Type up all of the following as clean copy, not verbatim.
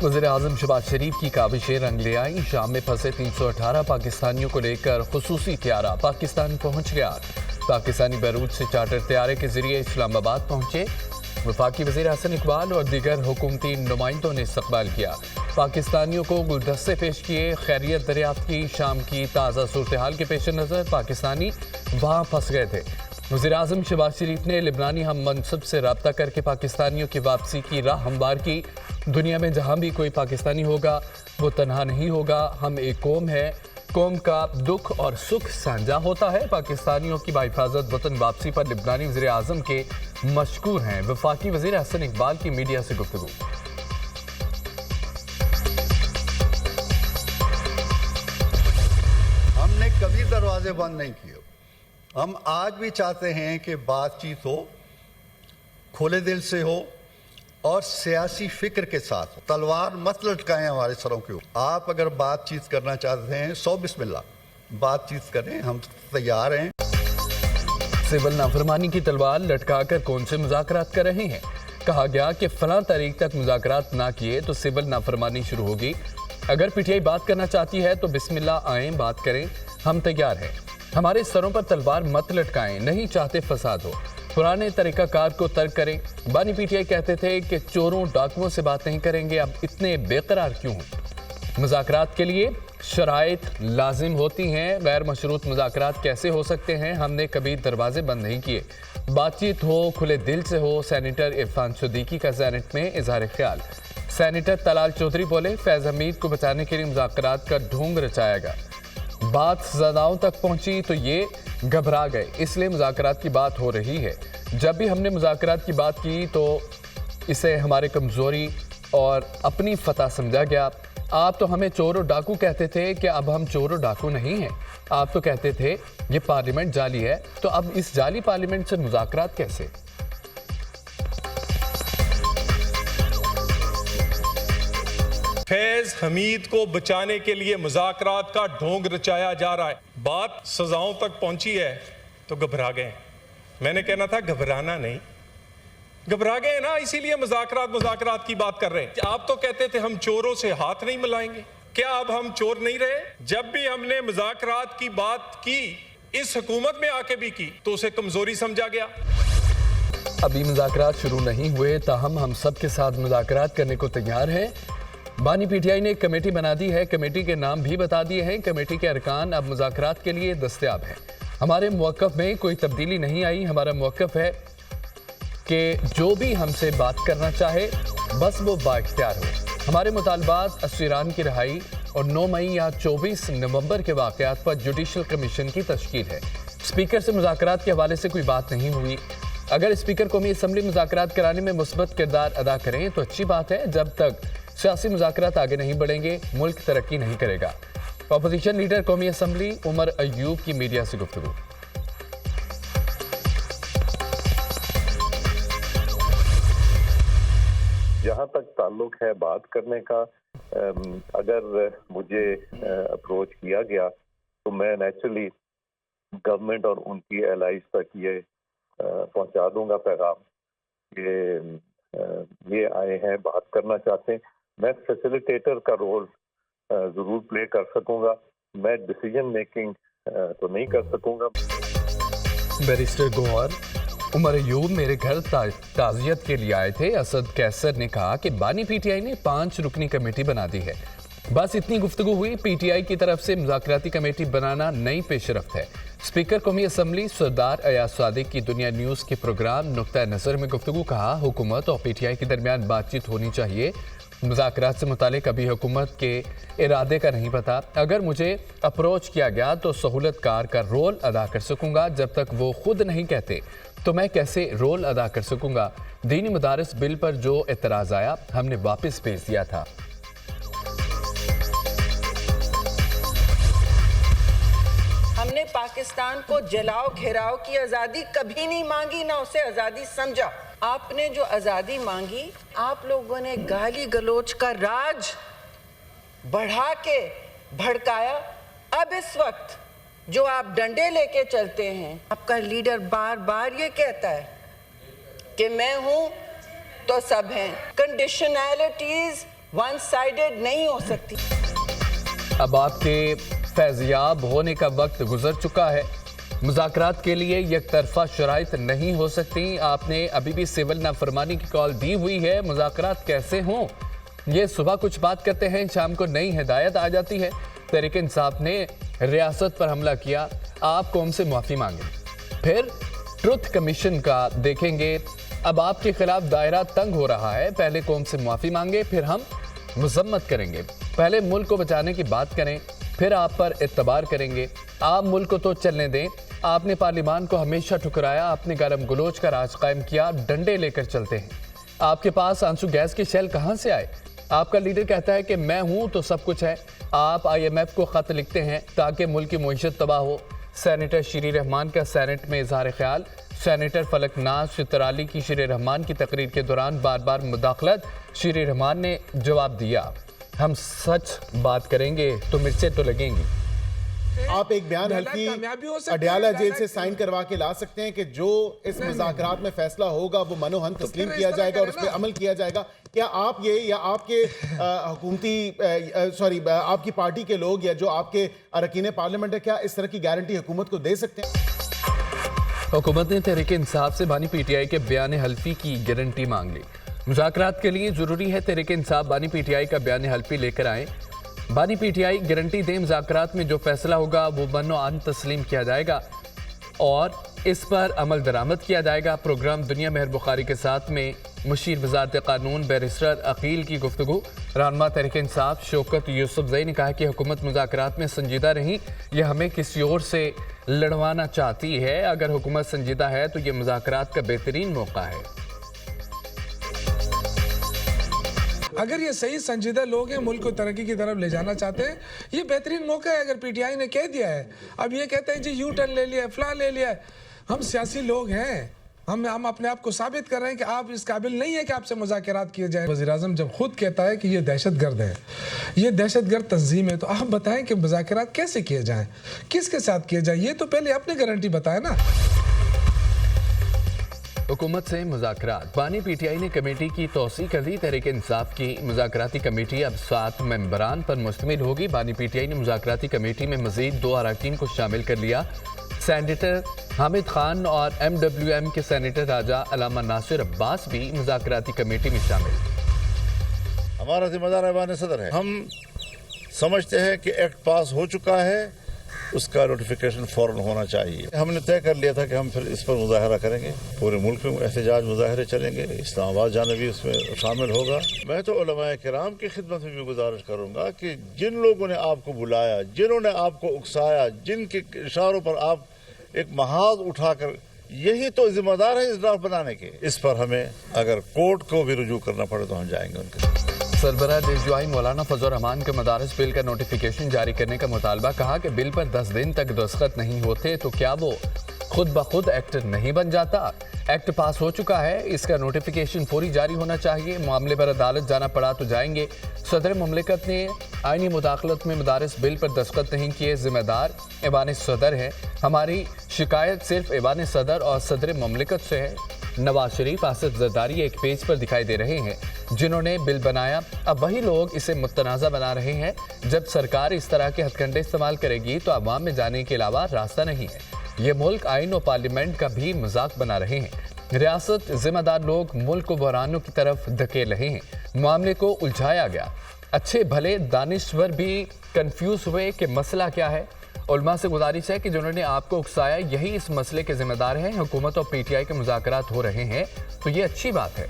वज़ीर-ए-आज़म शहबाज शरीफ की काबिशें रंग ले आई। शाम में फंसे 318 पाकिस्तानियों को लेकर खुसूसी त्यारा पाकिस्तान पहुंच गया। पाकिस्तानी बैरूत से चार्टर त्यारे के जरिए इस्लामाबाद पहुंचे। वफाकी वज़ीर हसन इकबाल और दीगर हुकूमती नुमाइंदों ने इस्तकबाल किया। पाकिस्तानियों को गुलदस्ते पेश किए, खैरियत दरियाफ्त की। शाम की ताज़ा सूरत हाल के पेश नज़र पाकिस्तानी वहाँ फंस गए थे। वज़ीर-ए-आज़म शहबाज शरीफ ने लिबनानी हम मनसब से रब्ता करके पाकिस्तानियों की वापसी की राह हमवार की। दुनिया में जहाँ भी कोई पाकिस्तानी होगा वो तन्हा नहीं होगा। हम एक कौम है, कौम का दुख और सुख साझा होता है। पाकिस्तानियों की बाहिफाजत वतन वापसी पर लिबनानी वज़ीर-ए-आज़म के मशकूर हैं। वफाकी वज़ीर हसन इकबाल की मीडिया से गुफ्तगू। हमने कभी दरवाजे बंद नहीं किए। हम आज भी चाहते हैं कि बातचीत हो, खुले दिल से हो और सियासी फिक्र के साथ हो। तलवार मत लटकाएं हमारे सरों के ऊपर। आप अगर बातचीत करना चाहते हैं सो बिस्मिल्लाह, बातचीत करें, हम तैयार हैं। सिविल नाफरमानी की तलवार लटकाकर कौन से मुज़ाकरात कर रहे हैं? कहा गया कि फलां तारीख तक मुज़ाकरात ना किए तो सिविल नाफरमानी शुरू होगी। अगर पीटीआई बात करना चाहती है तो बिस्मिल्लाह आएं, बात करें, हम तैयार हैं। हमारे सरों पर तलवार मत लटकाएं, नहीं चाहते फसाद हो। पुराने तरीकाकार को तर्क करें। बानी पीटीआई कहते थे कि चोरों डाकुओं से बात नहीं करेंगे, अब इतने बेकरार क्यों हो? मुज़ाकरात के लिए शराइत लाजिम होती हैं, गैर मशरूत मुज़ाकरात कैसे हो सकते हैं? हमने कभी दरवाजे बंद नहीं किए। बातचीत हो, खुले दिल से हो। सेनेटर इरफान सिद्दीकी का सेनेट में इजहार ख्याल। सेनेटर तलाल चौधरी बोले, फैज़ हमीद को बचाने के लिए मुज़ाकरात का ढोंग रचाएगा। बात ज़दाओं तक पहुंची तो ये घबरा गए, इसलिए मुज़ाकरात की बात हो रही है। जब भी हमने मुज़ाकरात की बात की तो इसे हमारे कमज़ोरी और अपनी फतह समझा गया। आप तो हमें चोर और डाकू कहते थे कि अब हम चोर और डाकू नहीं हैं। आप तो कहते थे ये पार्लियामेंट जाली है, तो अब इस जाली पार्लियामेंट से मुज़ाकरात कैसे? फैज हमीद को बचाने के लिए मुज़ाकरात का ढोंग रचाया जा रहा है। बात सजाओं तक पहुंची है तो घबरा गए। मैंने कहना था घबराना नहीं, घबरा गए ना, इसीलिए मुज़ाकरात की बात कर रहे हैं। आप तो कहते थे हम चोरों से हाथ नहीं मिलाएंगे, क्या अब हम चोर नहीं रहे? जब भी हमने मुज़ाकरात की बात की, इस हुकूमत में आके भी की, तो उसे कमजोरी समझा गया। अभी मुज़ाकरात शुरू नहीं हुए, ताहम हम सब के साथ मुज़ाकरात करने को तैयार हैं। बानी पीटीआई ने एक कमेटी बना दी है, कमेटी के नाम भी बता दिए हैं। कमेटी के अरकान अब मुज़ाकरात के लिए दस्तयाब हैं। हमारे मौक़िफ़ में कोई तब्दीली नहीं आई। हमारा मौक़िफ़ है कि जो भी हमसे बात करना चाहे बस वो बाइख्तियार हो। हमारे मुतालबात असीरान की रिहाई और 9 मई या 24 नवंबर के वाक़यात पर जुडिशल कमीशन की तश्कील है। स्पीकर से मुज़ाकरात के हवाले से कोई बात नहीं हुई। अगर स्पीकर कौमी असम्बली मुज़ाकरात कराने में मुस्बत किरदार अदा करें तो अच्छी बात है। जब तक सियासी मुज़ाकरात आगे नहीं बढ़ेंगे, मुल्क तरक्की नहीं करेगा। अपोजिशन लीडर कौमी असम्बली उमर अयूब की मीडिया से गुफ्तगू। जहाँ तक ताल्लुक है बात करने का, अगर मुझे अप्रोच किया गया तो मैं नेचुरली गवर्नमेंट और उनकी एलाइज तक ये पहुंचा दूंगा पैगाम कि ये आए हैं, बात करना चाहते हैं। मैं फैसिलिटेटर का रोल ज़रूर प्ले कर सकूंगा, मैं डिसीजन मेकिंग तो नहीं कर सकूंगा। बैरिस्टर गौहर उमर अयूब मेरे घर ताज़ियत के लिए आए थे। असद कैसर ने कहा कि बानी पीटीआई ने 5 रुकनी कमेटी बना दी है। बस इतनी गुफ्तगू हुई। पीटीआई की तरफ से मुज़ाकराती कमेटी बनाना नई पेशरफ्त है। स्पीकर कौमी असम्बली सरदार अयाज सादिक की दुनिया न्यूज़ के प्रोग्राम नुक्ता नज़र में गुफ्तगू। कहा, हुकूमत और पीटीआई के दरमियान बातचीत होनी चाहिए। मुज़ाकरात से मुतालिक अभी हुकूमत के इरादे का नहीं पता। अगर मुझे अप्रोच किया गया तो सहूलतकार का रोल अदा कर सकूंगा। जब तक वो खुद नहीं कहते तो मैं कैसे रोल अदा कर सकूंगा? दीनी मदारिस बिल पर जो एतराज़ आया हमने वापस भेज दिया था। हमने पाकिस्तान को जलाओ घेराव की आज़ादी कभी नहीं मांगी, ना उसे आज़ादी समझा। आपने जो आज़ादी मांगी, आप लोगों ने गाली गलोच का राज बढ़ा के भड़काया। अब इस वक्त जो आप डंडे लेके चलते हैं, आपका लीडर बार बार ये कहता है कि मैं हूं तो सब हैं। कंडीशनैलिटीज वन साइडेड नहीं हो सकती। अब आपके फैज़याब होने का वक्त गुजर चुका है। मुज़ाकरात के लिए एक तरफा शराइत नहीं हो सकती। आपने अभी भी सिविल नाफरमानी की कॉल दी हुई है। मुज़ाकरात कैसे हों? ये सुबह कुछ बात करते हैं, शाम को नई हिदायत आ जाती है। तहरीक इंसाफ ने रियासत पर हमला किया, आप कौम से माफ़ी मांगे, फिर ट्रुथ कमीशन का देखेंगे। अब आपके खिलाफ दायरा तंग हो रहा है, पहले कौम से माफ़ी मांगे, फिर हम मजम्मत करेंगे। पहले मुल्क को बचाने की बात करें, फिर आप पर एतबार करेंगे। आप मुल्क को तो चलने दें। आपने पार्लियामान को हमेशा ठुकराया, आपने गरम गलोच का राज कायम किया, डंडे लेकर चलते हैं। आपके पास आंसू गैस के शेल कहाँ से आए? आपका लीडर कहता है कि मैं हूँ तो सब कुछ है। आप IMF को ख़त लिखते हैं ताकि मुल्क की मईशत तबाह हो। सेनेटर शीरी रहमान का सेनेट में इजहार ख्याल। सेनेटर फलकनाज चित्राली की शीरी रहमान की तकरीर के दौरान बार बार मुदाखलत। शीरी रहमान ने जवाब दिया, हम सच बात करेंगे तो मिर्चें तो लगेंगी। आप एक बयान हल्की अडयाला जेल से साइन करवा के ला सकते हैं कि जो इस मुज़ाकरात में फैसला होगा वो मनोहन तस्लीम किया जाएगा और उस पर अमल किया जाएगा। क्या आप ये या आपके आपकी पार्टी के लोग या जो आपके अरकान पार्लियामेंट है, क्या इस तरह की गारंटी हुकूमत को दे सकते हैं? हुकूमत ने तहरीक इंसाफ से बानी PTI के बयान हल्फी की गारंटी मांग ली। मुज़ाकरात के लिए ज़रूरी है तहरीक इंसाफ बानी PTI का बयान हल्फी लेकर आए। बानी PTI गारंटी दें मुज़ाकरात में जो फैसला होगा वो बनो-आन तस्लीम किया जाएगा और इस पर अमल दरामद किया जाएगा। प्रोग्राम दुनिया मेहर बुखारी के साथ में मुशीर वज़ारत कानून बैरिस्टर अकील की गुफ्तगू। रहनुमा तहरीक इंसाफ शौकत यूसुफजई ने कहा कि हुकूमत मुज़ाकरात में संजीदा रही, यह हमें किसी और से लड़वाना चाहती है। अगर हुकूमत संजीदा है तो ये मुज़ाकरात का बेहतरीन मौका है। अगर ये सही संजीदा लोग हैं, मुल्क को तरक्की की तरफ ले जाना चाहते हैं, ये बेहतरीन मौका है। अगर PTI ने कह दिया है, अब ये कहते हैं जी यू टर्न ले लिया, फलां ले लिया। हम सियासी लोग हैं, हम अपने आप को साबित कर रहे हैं कि आप इस काबिल नहीं है कि आपसे मुज़ाकरात किए जाए। वज़ीर-ए-आज़म जब खुद कहता है कि ये दहशतगर्द है, ये दहशतगर्द तंजीम है, तो आप बताएं कि मुज़ाकरात कैसे किए जाएं, किसके साथ किए जाए, ये तो पहले अपनी गारंटी बताएं ना। हुकूमत से मुज़ाकरात। बानी PTI ने कमेटी की तौसी कर दी। तहरीक इंसाफ की मुज़ाकराती कमेटी अब 7 मेंबरान पर मुश्तमिल होगी। बानी PTI ने मुज़ाकराती कमेटी में मज़ीद 2 अरकान को शामिल कर लिया। सेनेटर हामिद खान और MWM के सेनेटर राजा अलामा नासिर अब्बास भी मुज़ाकराती कमेटी में शामिल। हमारा जिम्मेदार ऐवान सदर है। हम समझते हैं कि एक्ट पास हो चुका है, उसका नोटिफिकेशन फौरन होना चाहिए। हमने तय कर लिया था कि हम फिर इस पर मुजाहरा करेंगे, पूरे मुल्क में एहतजाज मुजाहरे चलेंगे, इस्लामाबाद जाना भी उसमें शामिल होगा। मैं तो उलमाए किराम की खिदमत में भी गुजारिश करूंगा कि जिन लोगों ने आपको बुलाया, जिन्होंने आपको उकसाया, जिनके इशारों पर आप एक महाज उठाकर, यही तो जिम्मेदार है इस ड्राफ्ट बनाने के। इस पर हमें अगर कोर्ट को भी रुजू करना पड़े तो हम जाएंगे उनके। सरबराह देशजुआई मौलाना फजल रहमान के मदारस बिल का नोटिफिकेशन जारी करने का मुतालबा। कहा कि बिल पर 10 दिन तक दस्तखत नहीं होते तो क्या वो खुद ब खुद एक्ट नहीं बन जाता? एक्ट पास हो चुका है, इसका नोटिफिकेशन फौरी जारी होना चाहिए। मामले पर अदालत जाना पड़ा तो जाएंगे। सदर मुमलिकत ने आईनी मुदाखलत में मदारस बिल पर दस्तखत नहीं किए, जिम्मेदार ऐवान सदर है। हमारी शिकायत सिर्फ ऐवान सदर और सदर मुमलिकत से है। नवाज शरीफ, आसिफ जरदारी एक पेज पर दिखाई दे रहे हैं जिन्होंने बिल बनाया। अब वही लोग इसे मुतनाज़ा बना रहे हैं। जब सरकार इस तरह के हथकंडे इस्तेमाल करेगी तो अवाम में जाने के अलावा रास्ता नहीं है। ये मुल्क आइन और पार्लियामेंट का भी मजाक बना रहे हैं। रियासत जिम्मेदार लोग मुल्क को बहरानों की तरफ धकेल रहे हैं। मामले को उलझाया गया। अच्छे भले दानिश्वर भी कंफ्यूज हुए कि मसला क्या है। उलमा से गुजारिश है कि जिन्होंने आपको उकसाया यही इस मसले के जिम्मेदार हैं। हुकूमत और PTI के मुज़ाकरात हो रहे हैं तो ये अच्छी बात है।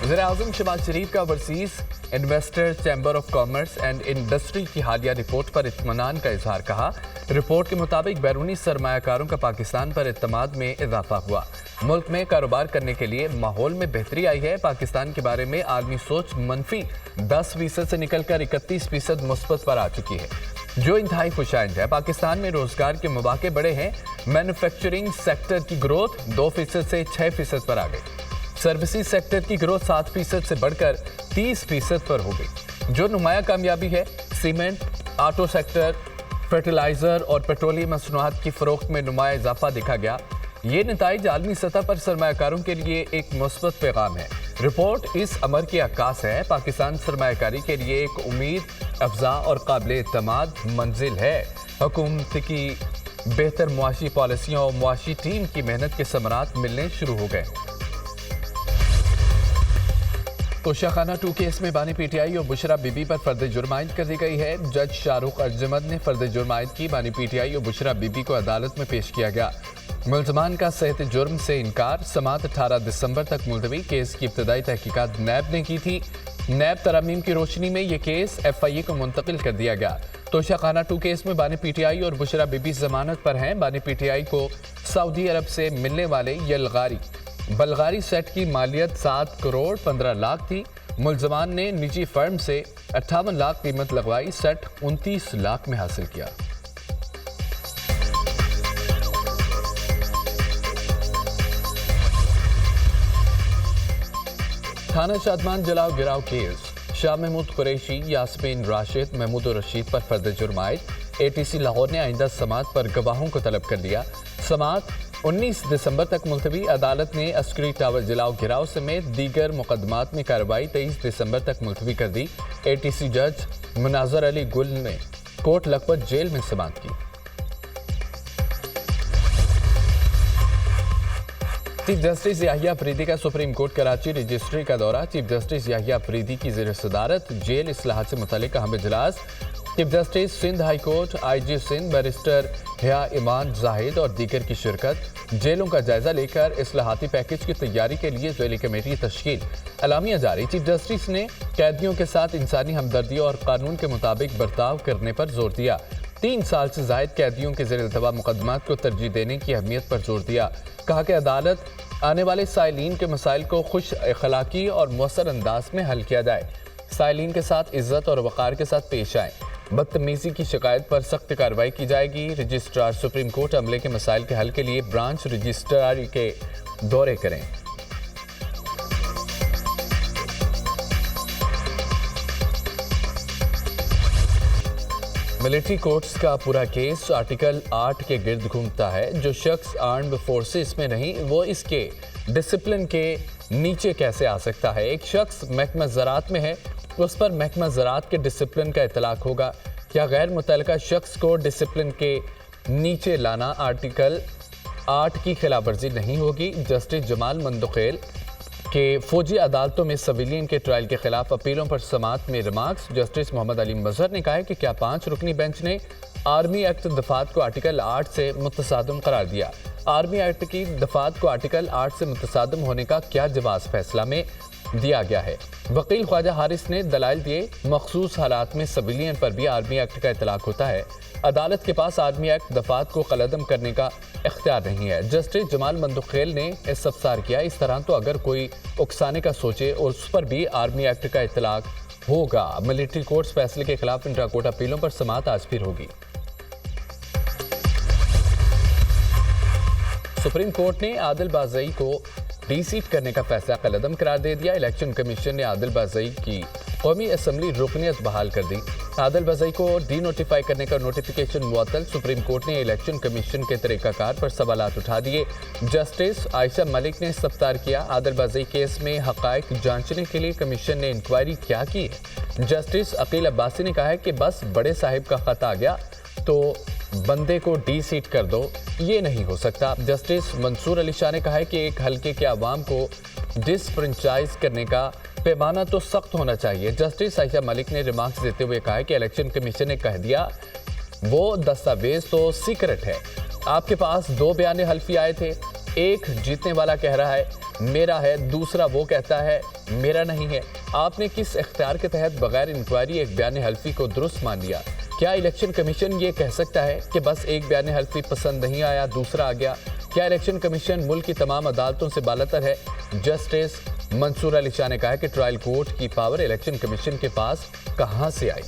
वज़ीर-ए-आज़म शहबाज शरीफ का overseas investor chamber of commerce and industry की हालिया रिपोर्ट पर इत्मीनान का इजहार। कहा, रिपोर्ट के मुताबिक बैरूनी सरमायाकारों का पाकिस्तान पर इत्मीनान में इजाफा हुआ। मुल्क में कारोबार करने के लिए माहौल में बेहतरी आई है। पाकिस्तान के बारे में आलमी सोच मनफी 10% से निकलकर 31% मुस्बत पर आ चुकी है, जो इंतहाई खुशाइंद है। पाकिस्तान में रोजगार के मौके बड़े हैं। मैन्युफैक्चरिंग सेक्टर की ग्रोथ 2% से 6% पर आ गई। सर्विसेज सेक्टर की ग्रोथ 7% से बढ़कर 30% पर हो गई। जो नुमाया कामयाबी है, सीमेंट, ऑटो सेक्टर, फर्टिलाइजर और पेट्रोलियम मसनूआत की फरोख्त में नुमाया इजाफा देखा गया। یہ نتائج عالمی سطح پر سرمایہ کاروں کے لیے ایک مثبت پیغام ہے۔ رپورٹ اس امر کی عکاس ہے، پاکستان سرمایہ کاری کے لیے ایک امید افزا اور قابل اعتماد منزل ہے۔ حکومت کی بہتر معاشی پالیسیوں اور معاشی ٹیم کی محنت کے ثمرات ملنے شروع ہو گئے۔ توشہ خانہ 2 کیس میں بانی پی ٹی آئی اور بشرا بی بی پر فرد جرم عائد کر دی گئی ہے۔ جج شاہ رخ ارجمند نے فرد جرم عائد کی، بانی پی ٹی آئی اور بشرا بی بی کو عدالت میں پیش کیا گیا۔ ملزمان کا صحت جرم سے انکار، سماعت 18 دسمبر تک ملتوی۔ کیس کی ابتدائی تحقیقات نیب نے کی تھی۔ نیب ترامیم کی روشنی میں یہ کیس ایف آئی اے کو منتقل کر دیا گیا۔ توشہ خانہ 2 کیس میں بانی پی ٹی آئی اور بشرا بی بی ضمانت پر ہیں۔ بانی پی ٹی آئی کو سعودی عرب سے ملنے والے بلغاری سیٹ کی مالیت 7 کروڑ 15 لاکھ تھی۔ ملزمان نے نجی فرم سے 58 لاکھ قیمت لگوائی، سیٹ 29 لاکھ میں حاصل کیا۔ تھانہ شادمان جلاؤ گراؤ کیس، شاہ محمود قریشی، یاسمین راشد، محمود الرشید پر فرد جرم عائد۔ اے ٹی سی لاہور نے آئندہ سماعت پر گواہوں کو طلب کر لیا۔ سماعت 19 دسمبر تک ملتوی۔ عدالت نے عسکری ٹاور جلاؤ گراؤ سمیت دیگر مقدمات میں کارروائی 23 دسمبر تک ملتوی کر دی۔ اے ٹی سی جج مناظر علی گل نے کوٹ لکھپت جیل میں سماعت کی۔ چیف جسٹس یحییٰ افریدی کا سپریم کورٹ کراچی رجسٹری کا دورہ۔ چیف جسٹس یحییٰ افریدی کی زیر صدارت جیل اصلاحات سے متعلق اہم اجلاس۔ Chief justice Sindh high court, I G Sindh barrister Haya Iman زاہد اور دیگر کی شرکت۔ جیلوں کا جائزہ لے کر اصلاحاتی پیکج کی تیاری کے لیے ذیلی کمیٹی تشکیل۔ اعلامیہ جاری۔ چیف جسٹس نے قیدیوں کے ساتھ انسانی ہمدردی اور قانون کے مطابق برتاؤ کرنے پر زور دیا۔ 3 سال سے زائد قیدیوں کے زیر التوا مقدمات کو ترجیح دینے کی اہمیت پر زور دیا۔ کہا کہ عدالت آنے والے سائلین کے مسائل کو خوش اخلاقی اور مؤثر انداز میں حل کیا جائے۔ سائلین کے ساتھ عزت اور وقار کے ساتھ پیش آئیں۔ بدتمیزی کی شکایت پر سخت کارروائی کی جائے گی۔ رجسٹرار سپریم کورٹ عملے کے مسائل کے حل کے لیے برانچ رجسٹراری کے دورے کریں۔ ملٹری کورٹس کا پورا کیس آرٹیکل 8 کے گرد گھومتا ہے۔ جو شخص آرمڈ فورسز میں نہیں، وہ اس کے ڈسپلن کے نیچے کیسے آ سکتا ہے؟ ایک شخص محکمہ زراعت میں ہے، اس پر محکمہ زراعت کے ڈسپلن کا اطلاق ہوگا۔ کیا غیر متعلقہ شخص کو ڈسپلن کے نیچے لانا آرٹیکل 8 کی خلاف ورزی نہیں ہوگی؟ جسٹس جمال مندوخیل کہ فوجی عدالتوں میں سویلین کے ٹرائل کے خلاف اپیلوں پر سماعت میں ریمارکس۔ جسٹس محمد علی مظہر نے کہا ہے کہ کیا 5 رکنی بینچ نے آرمی ایکٹ دفعات کو آرٹیکل 8 سے متصادم قرار دیا؟ آرمی ایکٹ کی دفعات کو آرٹیکل 8 سے متصادم ہونے کا کیا جواز فیصلہ میں دیا گیا ہے؟ وکیل خواجہ حارث نے دلائل دیے، مخصوص حالات میں سویلین پر بھی آرمی ایکٹ کا اطلاق ہوتا ہے۔ عدالت کے پاس آرمی ایکٹ دفعات کو قلعدم کرنے کا اختیار نہیں ہے۔ جسٹس جمال مندوخیل نے استفسار کیا، اس طرح تو اگر کوئی اکسانے کا سوچے اور اس پر بھی آرمی ایکٹ کا اطلاق ہوگا۔ ملٹری کورٹس فیصلے کے خلاف انٹرا کورٹ اپیلوں پر سماعت آج پھر ہوگی۔ سپریم کورٹ نے عادل بازئی کو ڈی سیٹ کرنے کا فیصلہ قلعدم قرار دے دیا۔ الیکشن کمیشن نے عادل بازئی کی قومی اسمبلی رکنیت بحال کر دی۔ عادل بازئی کو ڈی نوٹیفائی کرنے کا نوٹیفیکیشن معطل۔ سپریم کورٹ نے الیکشن کمیشن کے طریقہ کار پر سوالات اٹھا دیے۔ جسٹس عائشہ ملک نے استفسار کیا، عادل بازئی کیس میں حقائق جانچنے کے لیے کمیشن نے انکوائری کیا کی ہے؟ جسٹس عقیل عباسی نے کہا ہے کہ بس بڑے صاحب کا خط آ گیا تو بندے کو ڈی سیٹ کر دو، یہ نہیں ہو سکتا۔ جسٹس منصور علی شاہ نے کہا ہے کہ ایک حلقے کے عوام کو ڈسفرنچائز کرنے کا پیمانہ تو سخت ہونا چاہیے۔ جسٹس عائشہ ملک نے ریمارکس دیتے ہوئے کہا کہ الیکشن کمیشن نے کہہ دیا وہ دستاویز تو سیکرٹ ہے۔ آپ کے پاس 2 بیان حلفی آئے تھے، ایک جیتنے والا کہہ رہا ہے میرا ہے، دوسرا وہ کہتا ہے میرا نہیں ہے۔ آپ نے کس اختیار کے تحت بغیر انکوائری ایک بیان حلفی کو درست مان لیا؟ کیا الیکشن کمیشن یہ کہہ سکتا ہے کہ بس ایک بیان حلفی پسند نہیں آیا، دوسرا آ گیا؟ کیا الیکشن کمیشن ملک کی تمام عدالتوں سے بالاتر ہے؟ جسٹس منصور علی شاہ نے کہا کہ ٹرائل کورٹ کی پاور الیکشن کمیشن کے پاس کہاں سے آئی؟